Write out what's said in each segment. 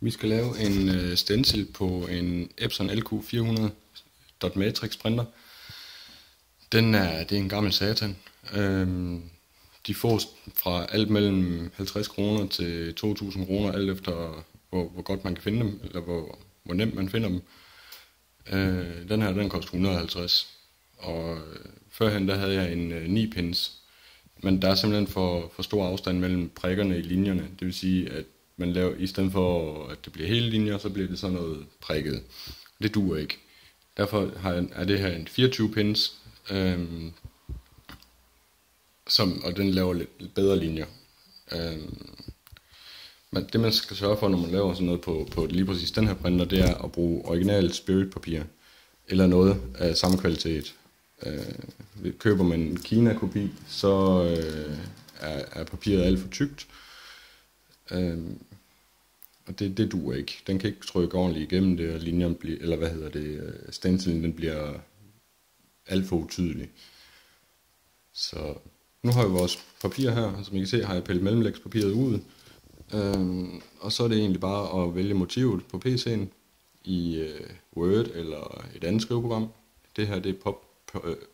Vi skal lave en stencil på en Epson LQ400 dot matrix printer. Det er en gammel satan. De fås fra alt mellem 50 kroner til 2.000 kroner, alt efter hvor godt man kan finde dem, eller hvor nemt man finder dem. Den her, den koster 150. Og førhen der havde jeg en 9 pins. Men der er simpelthen for stor afstand mellem prikkerne i linjerne. Det vil sige, at man laver, i stedet for at det bliver hele linjer, så bliver det sådan noget prikket. Det duer ikke. Derfor er det her en 24 pins, og den laver lidt bedre linjer. Men det man skal sørge for, når man laver sådan noget på lige præcis den her printer, det er at bruge original Spirit papir, eller noget af samme kvalitet. Køber man en Kina-kopi, så er papiret alt for tykt, og det duer ikke. Den kan ikke trykke ordentligt igennem det, og linjen bliver, eller stencilen, den bliver alt for utydelig. Så nu har vi vores papir her, som I kan se, har jeg pillet mellemlægspapiret ud, og så er det egentlig bare at vælge motivet på PC'en i Word eller et andet skriveprogram. Det her, det er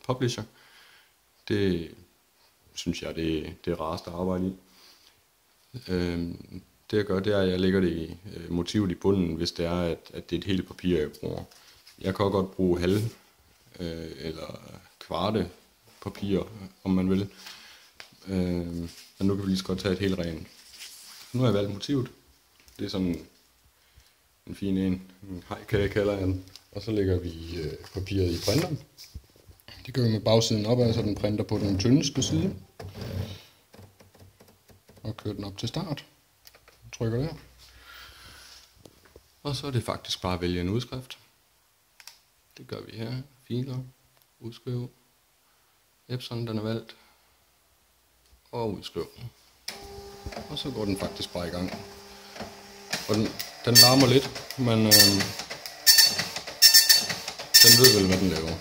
Publisher. Det synes jeg, det er rarest at arbejde i. Det jeg gør, det er, at jeg lægger det i motivet i bunden, hvis det er, at det er et helt papir, jeg bruger. Jeg kan også godt bruge halve eller kvarte papir, om man vil. Men nu kan vi lige så godt tage et helt rent. Nu har jeg valgt motivet. Det er sådan en fin en hejkage kalder jeg den. Og så lægger vi papiret i printeren. Det gør vi med bagsiden opad, så den printer på den tyndeste side. Og kører den op til start. Trykker der. Og så er det faktisk bare at vælge en udskrift. Det gør vi her. Filer. Udskrive. Epson, den er valgt. Og udskrive. Og så går den faktisk bare i gang. Og den larmer lidt, men den ved vel, hvad den laver.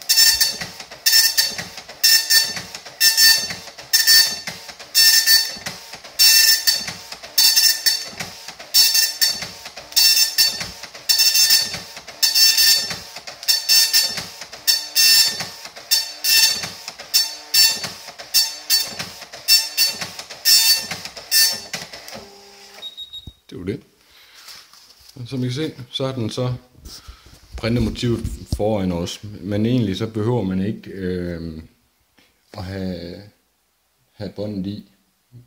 Det var det. Som I kan se, så har den så printet motivet foran os, men egentlig så behøver man ikke at have båndet i.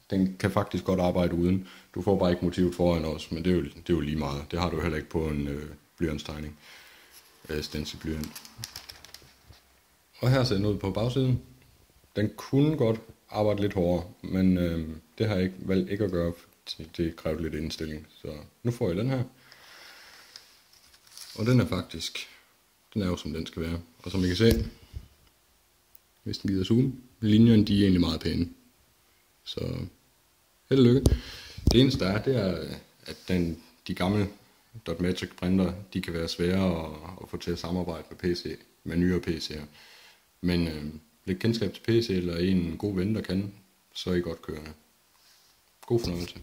Den kan faktisk godt arbejde uden. Du får bare ikke motivet foran os, men det er jo lige meget. Det har du heller ikke på en blyantstegning. Stencilblyant. Og her ser den ud på bagsiden. Den kunne godt arbejde lidt hårdere, men det har jeg valgt ikke at gøre. Det kræver lidt indstilling. Så nu får jeg den her. Og den er jo som den skal være. Og som I kan se, hvis den gider zoome, linjerne de er egentlig meget pæne. Så held og lykke. Det eneste det er, at de gamle dot matrix printer, de kan være svære at få til at samarbejde med nyere PC'er. Men lidt kendskab til PC eller en god ven, der kan, så er I godt kørende. God fornøjelse.